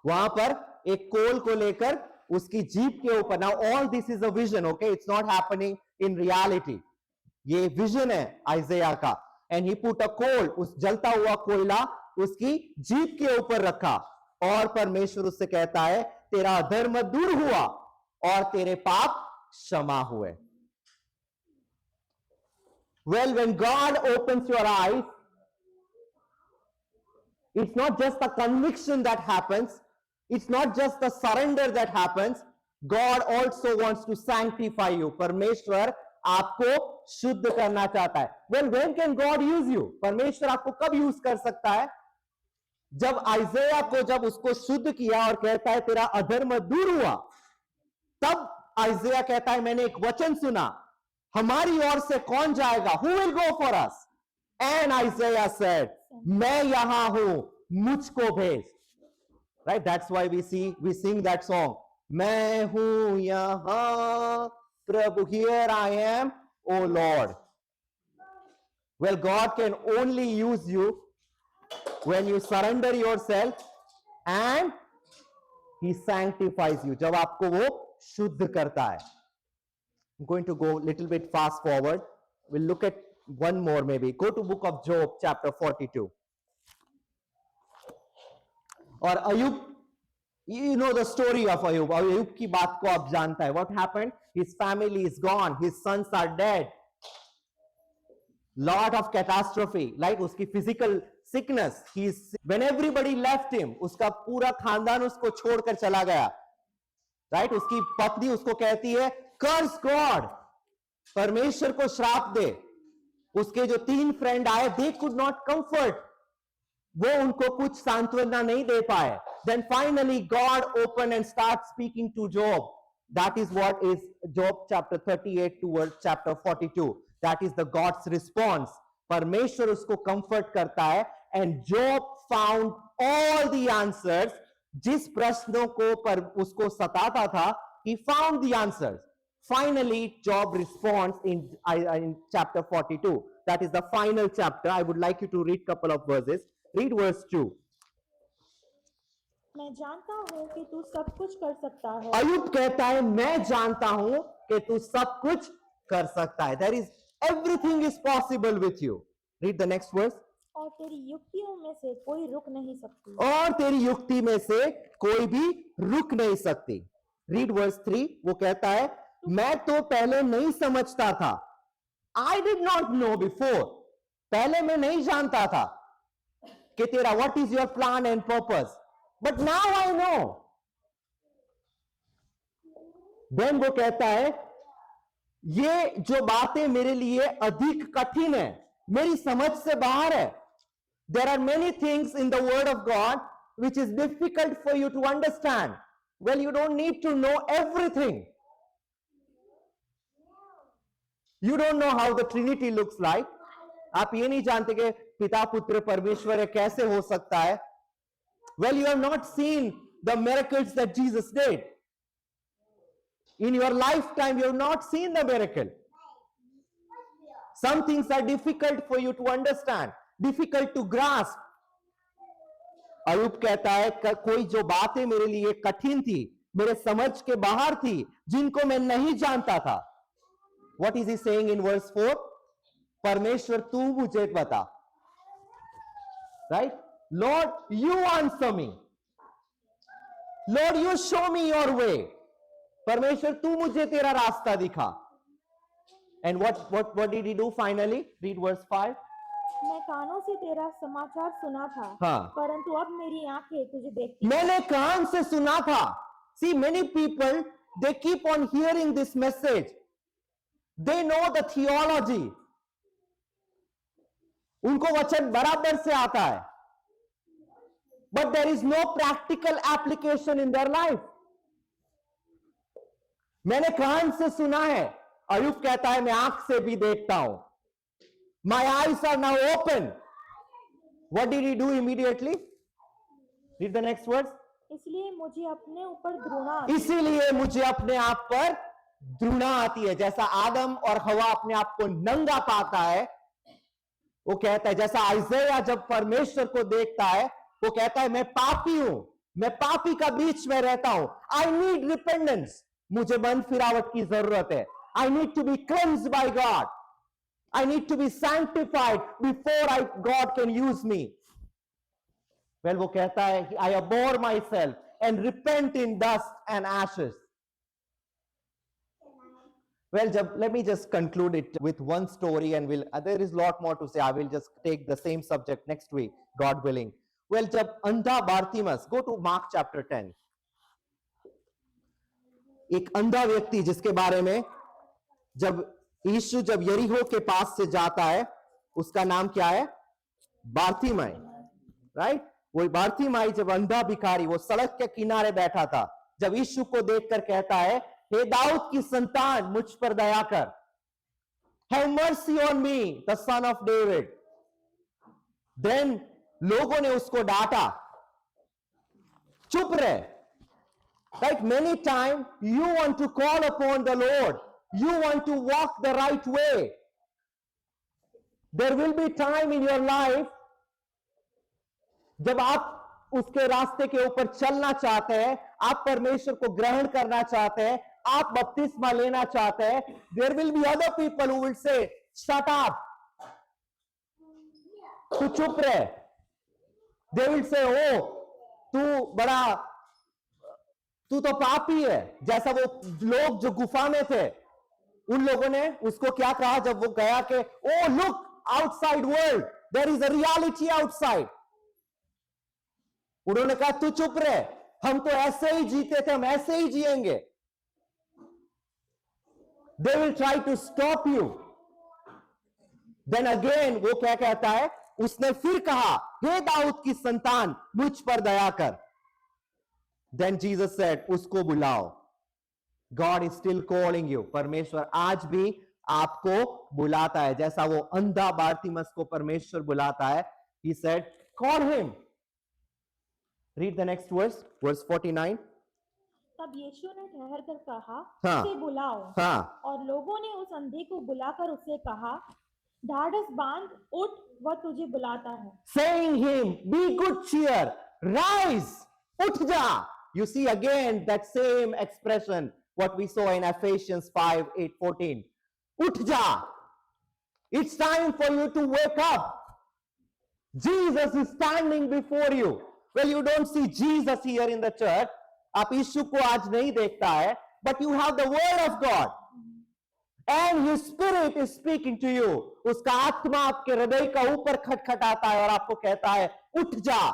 वहां पर एक कोल को लेकर उसकी जीभ के ऊपर. Now all this is a vision, okay? It's not happening in reality. ये विजन है आइज़ाया का. And he put a coal, उस जलता हुआ कोयला उसकी जीभ के ऊपर रखा, और परमेश्वर उससे कहता है, तेरा अधर्म दूर हुआ और तेरे पाप क्षमा हुए. Well, when God opens your eyes, it's not just the conviction that happens. It's not just the surrender that happens. God also wants to sanctify you. परमेश्वर आपको शुद्ध करना चाहता है. Well, when can God use you? परमेश्वर आपको कब use कर सकता है? जब आइज़ाया को जब उसको शुद्ध किया और कहता है तेरा अधर्म दूर हुआ, तब आइज़ाया कहता है मैंने एक वचन सुना, हमारी ओर से कौन जाएगा? Who will go for us? And Isaiah said, मैं यहां हूं, मुझको भेज. Right? That's why we sing that song. मैं हूं यहां, प्रभु, here I am, O Lord. Well, God can only use you when you surrender yourself and He sanctifies you. जब आपको वो शुद्ध करता है. I'm going to go a little bit fast forward. We'll look at one more maybe. Go to book of Job chapter 42. और Ayub, you know the story of Ayub. Ayub की बात को आप जानता है. What happened? His family is gone. His sons are dead. Lot of catastrophe. Like उसकी physical sickness. When everybody left him, उसका पूरा खानदान उसको छोड़कर चला गया. Right? उसकी पत्नी उसको कहती है, curse God. परमेश्वर को श्राप दे. उसके जो 3 फ्रेंड आए, they could not comfort. वो उनको कुछ सांत्वना नहीं दे पाए. Then finally God opened and starts speaking to Job. That is what is Job chapter 38 towards chapter 42. That is the God's response. परमेश्वर उसको comfort करता है and Job found all the answers. जिस प्रश्नों को पर उसको सताता था, he found the answers. Finally, Job responds in chapter 42. That is the final chapter. I would like you to read couple of verses. Read verse 2. मैं जानता हूँ कि तू सब कुछ कर सकता है अय्यूब कहता है, मैं जानता हूं कि तू सब कुछ कर सकता है. There is everything is possible with you. Read the next verse. और तेरी युक्तियों में से कोई रुक नहीं सकती. और तेरी युक्ति में से कोई भी रुक नहीं सकती. Read verse 3. वो कहता है, मैं तो पहले नहीं समझता था. I did not know before. पहले मैं नहीं जानता था कि तेरा what is your plan and purpose. But now I know. Then वो कहता है, ये जो बातें मेरे लिए अधिक कठिन है, मेरी समझ से बाहर है. There are many things in the word of God which is difficult for you to understand. Well, you don't need to know everything. You don't know how the Trinity looks like. आप ये नहीं जानते कि पिता पुत्र परमेश्वर है, कैसे हो सकता है. Well, you have not seen the miracles that Jesus did. In your lifetime, you have not seen the miracle. Some things are difficult for you to understand, difficult to grasp. अय्यूब कहता है, कोई जो बातें मेरे लिए कठिन थी, मेरे समझ के बाहर थी, जिनको मैं नहीं जानता था. What is he saying in verse 4? परमेश्वर तू मुझे बता. Right? Lord, you answer me. Lord, you show me your way. परमेश्वर तू मुझे तेरा रास्ता दिखा. And what did he do finally? Read verse 5. मैं कानों से तेरा समाचार सुना था, हाँ. परंतु अब मेरी आंखें तुझे देखती. मैंने कान से सुना था. See, many people, they keep on hearing this message. They know the theology. उनको वचन बराबर से आता है. But there is no practical application in their life. मैंने कान से सुना है. अय्यूब कहता है, मैं आंख से भी देखता हूं. My eyes are now open. What did he do immediately? Read the next words. इसलिए मुझे अपने ऊपर घृणा आती. इसीलिए मुझे अपने आप पर घृणा आती है. जैसा आदम और हवा अपने आप को नंगा पाता है, वो कहता है, जैसा आइज़ाया जब परमेश्वर को देखता है, वो कहता है, मैं पापी हूं, मैं पापी का बीच में रहता हूं. I need repentance. मुझे मन फिरावट की जरूरत है. I need to be cleansed by God. I need to be sanctified before God can use me. Well, वो कहता है, I abhor myself and repent in dust and ashes. Well, let me just conclude it with one story, and there is a lot more to say. I will just take the same subject next week, God willing. Well, जब अंधा बार्तिमस, go to Mark chapter 10. एक अंधा व्यक्ति जिसके बारे में यीशु जब यरीहो के पास से जाता है, उसका नाम क्या है? बार्तिमाई. राइट? वो बार्तिमाई जब अंधा भिखारी, वो सड़क के किनारे बैठा था, जब यीशु को देखकर कहता है, हे दाऊद की संतान, मुझ पर दया कर. Have mercy on me, the son of David. Then लोगों ने उसको डांटा, चुप रहे. Right? Many time you want to call upon the Lord. You want to walk the right way. There will be time in your life जब आप उसके रास्ते के ऊपर चलना चाहते हैं, आप परमेश्वर को ग्रहण करना चाहते हैं, आप बपतिस्मा लेना चाहते हैं. There will be other people who will say, shut up. तू चुप रहे. They will say, oh, तू तो पापी है. जैसा वो लोग जो गुफा में थे, उन लोगों ने उसको क्या कहा जब वो गया कि oh look outside world, there is a reality outside. उन्होंने कहा तू चुप रहे, हम तो ऐसे ही जीते थे, हम ऐसे ही जिएंगे. They will try to stop you. Then again वो क्या कहता है, उसने फिर कहा, हे दाऊद की संतान मुझ पर दया कर. Then Jesus said, उसको बुलाओ. God is still calling you. परमेश्वर आज भी आपको बुलाता है, जैसा वो अंधा बारतिमस को परमेश्वर बुलाता है. He said, call him. Read the next verse, verse 49. तब यीशु ने ठहर कर कहा, हाँ। उसे बुलाओ. हाँ. और लोगों ने उस अंधे को बुलाकर उससे कहा, ढाढ़स बांध, उठ, वह तुझे बुलाता है. Saying him, be good cheer, rise, उठ जा. You see again that same expression what we saw in Ephesians 5:8-14. उठ जा. It's time for you to wake up. Jesus is standing before you. Well, you don't see Jesus here in the church. आप यीशु को आज नहीं देखता है, but you have the word of God. And his spirit is speaking to you. उसका आत्मा आपके हृदय का ऊपर खटखटाता है और आपको कहता है, उठ जा,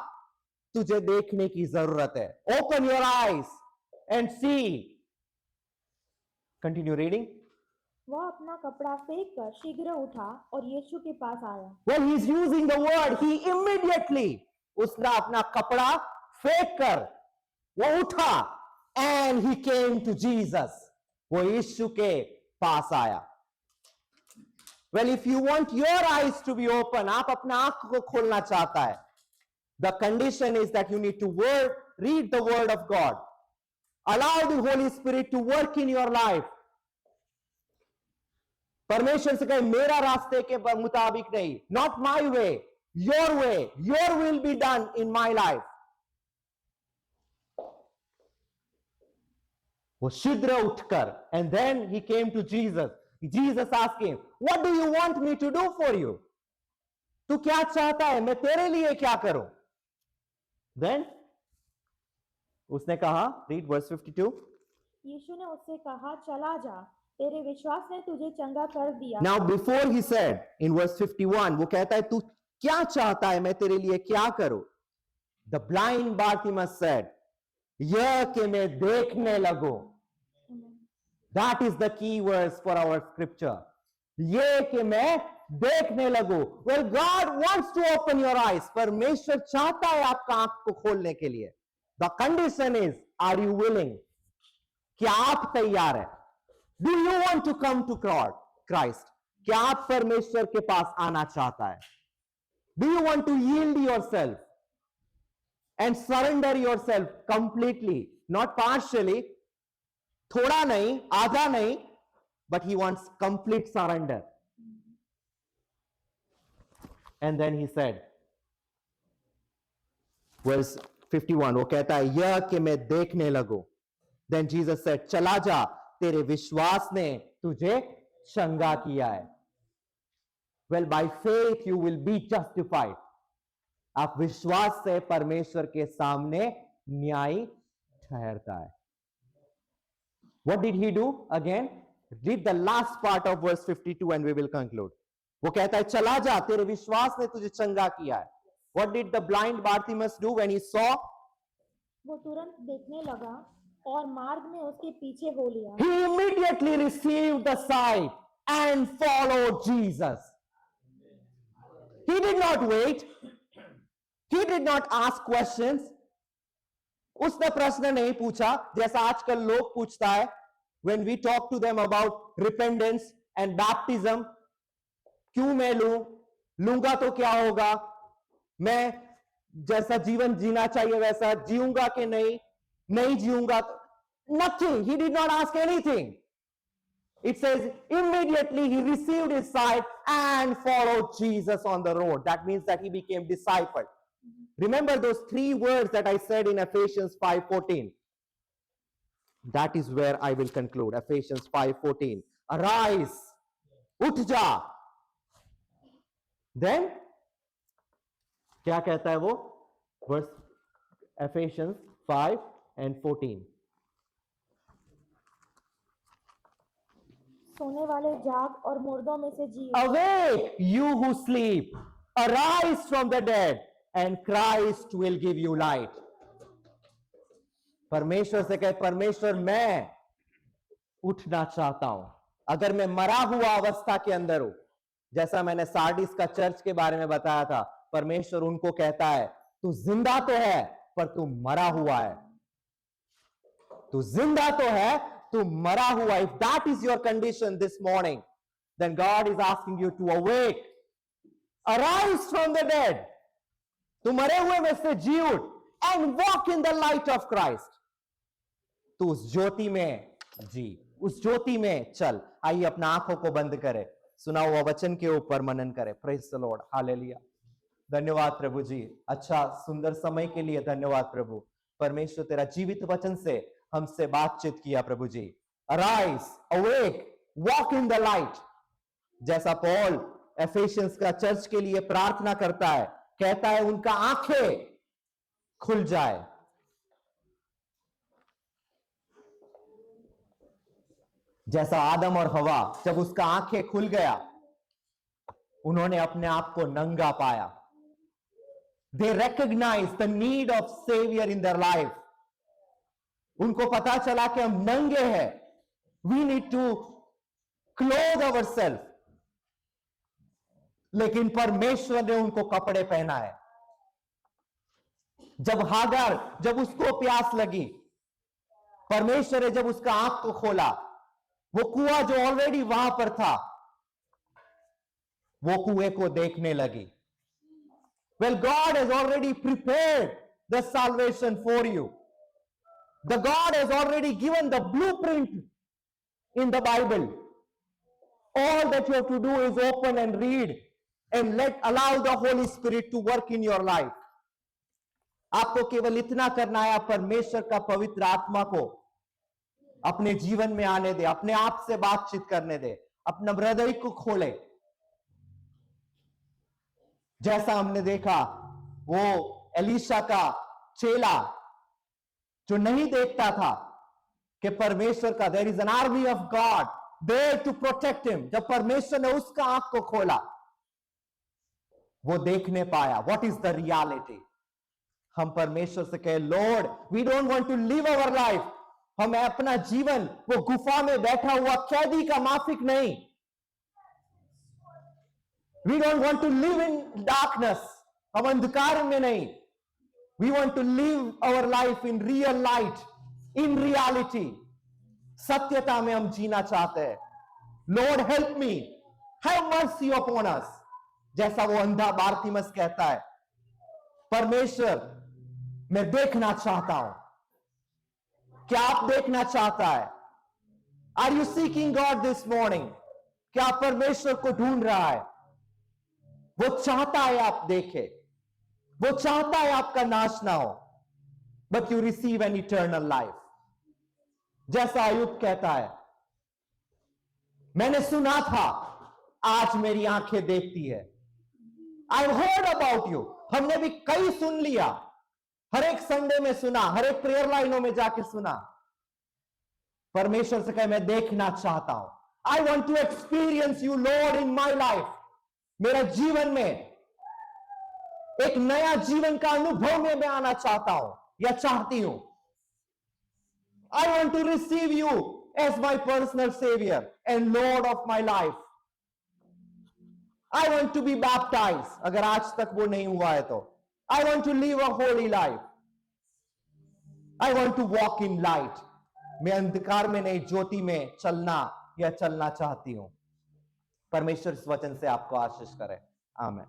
तुझे देखने की जरूरत है. Open your eyes and see. Continue reading. वह अपना कपड़ा फेंक कर शीघ्र उठा और यीशु के पास आया. Well, he's using the word. He immediately, उसने अपना कपड़ा फेंक कर वो उठा, and he came to Jesus. वो यीशु के पास आया. Well, if you want your eyes to be open, आप अपना आंख को खोलना चाहता है, the condition is that you need to read the word of God. Allow the Holy Spirit to work in your life. परमेश्वर से कहे, मेरा रास्ते के मुताबिक नहीं, not my way, your will be done in my life. वो शीघ्र उठकर, and then he came to Jesus. Jesus asked him, what do you want me to do for you? तू क्या चाहता है, मैं तेरे लिए क्या करूं? Then उसने कहा, read verse 52. यीशु ने उससे कहा, चला जा, तेरे विश्वास ने तुझे चंगा कर दिया. Now before he said in verse 51, वो कहता है तू क्या चाहता है, मैं तेरे लिए क्या करूं? The blind Bartimaeus said, यह कि मैं देखने लगूं. That is the key verse for our scripture. ये कि मैं देखने लगूं. Well, God wants to open your eyes. परमेश्वर चाहता है आपका आंख को खोलने के लिए. The condition is, are you willing? क्या आप तैयार हैं? Do you want to come to Christ? क्या आप परमेश्वर के पास आना चाहता है? Do you want to yield yourself and surrender yourself completely, not partially? थोड़ा नहीं, आधा नहीं, but he wants complete surrender. And then he said, verse 51, वो कहता है, यह कि मैं देखने लगूं. Then Jesus said, चला जा, तेरे विश्वास ने तुझे चंगा किया है. Well, by faith you will be justified. आप विश्वास से परमेश्वर के सामने न्यायी ठहरता है. What did he do? Again, read the last part of verse 52 and we will conclude. वो कहता है, चला जा, तेरे विश्वास ने तुझे चंगा किया है. What did the blind Bartimaeus do when he saw? वो तुरंत देखने लगा और मार्ग में उसके पीछे हो लिया. He immediately received the sight and followed Jesus. He did not wait. He did not ask questions. उसने प्रश्न नहीं पूछा जैसा आजकल लोग पूछता है. When we talk to them about repentance and baptism, क्यों मैं लूंगा तो क्या होगा, मैं जैसा जीवन जीना चाहिए वैसा जीऊंगा कि नहीं जीऊंगा. Nothing. He did not ask anything. It says immediately he received his sight and followed Jesus on the road. That means that he became disciple. Remember those 3 words that I said in Ephesians 5:14. That is where I will conclude. Ephesians 5:14. Arise. उठ जा. Then क्या कहता है वो? Verse Ephesians 5:14. सोने वाले जाग और मुर्दों में से जी. Awake, you who sleep. arise from the dead and Christ will give you light. परमेश्वर से कहे, परमेश्वर मैं उठना चाहता हूं। अगर मैं मरा हुआ अवस्था के अंदर हूं, जैसा मैंने सार्डिस का चर्च के बारे में बताया था, परमेश्वर उनको कहता है तू जिंदा तो है पर तू मरा हुआ है। तू जिंदा तो है, तू मरा हुआ। If that is your condition this morning, then God is asking you to awake, arise from the dead, तू मरे हुए में से जी उठ, and walk in the light of Christ, तू उस ज्योति में जी, उस ज्योति में चल। आइए अपना आंखों को बंद करें, सुना हुआ वचन के ऊपर मनन करें। Praise the Lord, hallelujah. धन्यवाद प्रभु जी, अच्छा सुंदर समय के लिए धन्यवाद प्रभु। परमेश्वर तेरा जीवित वचन से हमसे बातचीत किया प्रभु ji. Arise, awake, walk in the light, जैसा पॉल एफेसियंस का चर्च के लिए प्रार्थना करता है, कहता है उनका आंखें खुल जाए। जैसा आदम और हवा, जब उसका आंखें खुल गया, उन्होंने अपने आप को नंगा पाया। They recognise the need of saviour in their life. उनको पता चला कि हम नंगे हैं, we need to clothe our self. लेकिन परमेश्वर ने उनको कपड़े पहना है। जब हागार, जब उसको प्यास लगी, परमेश्वर ने जब उसका आंख को खोला, वो कुआं जो ऑलरेडी वहां पर था, वो कुएं को देखने लगी। Well, God has already prepared the salvation for you. The God has already given the blueprint in the Bible. All that you have to do is open and read and allow the Holy Spirit to work in your life. आपको केवल इतना करना है, आप परमेश्वर का पवित्र आत्मा को अपने जीवन में आने दे, अपने आप से बातचीत करने दे, अपना हृदय को खोले। जैसा हमने देखा वो एलीशा का चेला जो नहीं देखता था कि परमेश्वर का there is an army of God there to protect him, जब परमेश्वर ने उसका आंख को खोला, वो देखने पाया व्हाट इज द रियलिटी। हम परमेश्वर से कहे, Lord we don't want to live our life, हमें अपना जीवन वो गुफा में बैठा हुआ कैदी का माफिक नहीं। We don't want to live in darkness, हम अंधकार में नहीं। We want to live our life in real light, in reality, सत्यता में हम जीना चाहते हैं। Lord help me, have mercy upon us, जैसा वो अंधा बारतिमस कहता है, परमेश्वर मैं देखना चाहता हूं। क्या आप देखना चाहता है? Are you seeking God this morning? क्या आप परमेश्वर को ढूंढ रहा है? वो चाहता है आप देखे, वो चाहता है आपका नाश ना हो, but you receive an eternal life. जैसा अय्यूब कहता है, मैंने सुना था, आज मेरी आंखें देखती है। आई हर्ड अबाउट यू, हमने भी कई सुन लिया, हर एक संडे में सुना, हर एक प्रेयर लाइनों में जाके सुना। परमेश्वर से कहे, मैं देखना चाहता हूं। I want to experience you Lord in my life. मेरा जीवन में एक नया जीवन का अनुभव में मैं आना चाहता हूं या चाहती हूं। I want to receive you as my personal saviour and Lord of my life. I want to be baptise, अगर आज तक वो नहीं हुआ है तो। I want to live a holy life. I want to walk in light. मैं अंधकार में नहीं, ज्योति में चलना या चलना चाहती हूं। परमेश्वर इस वचन से आपको आशीष करे। आमीन।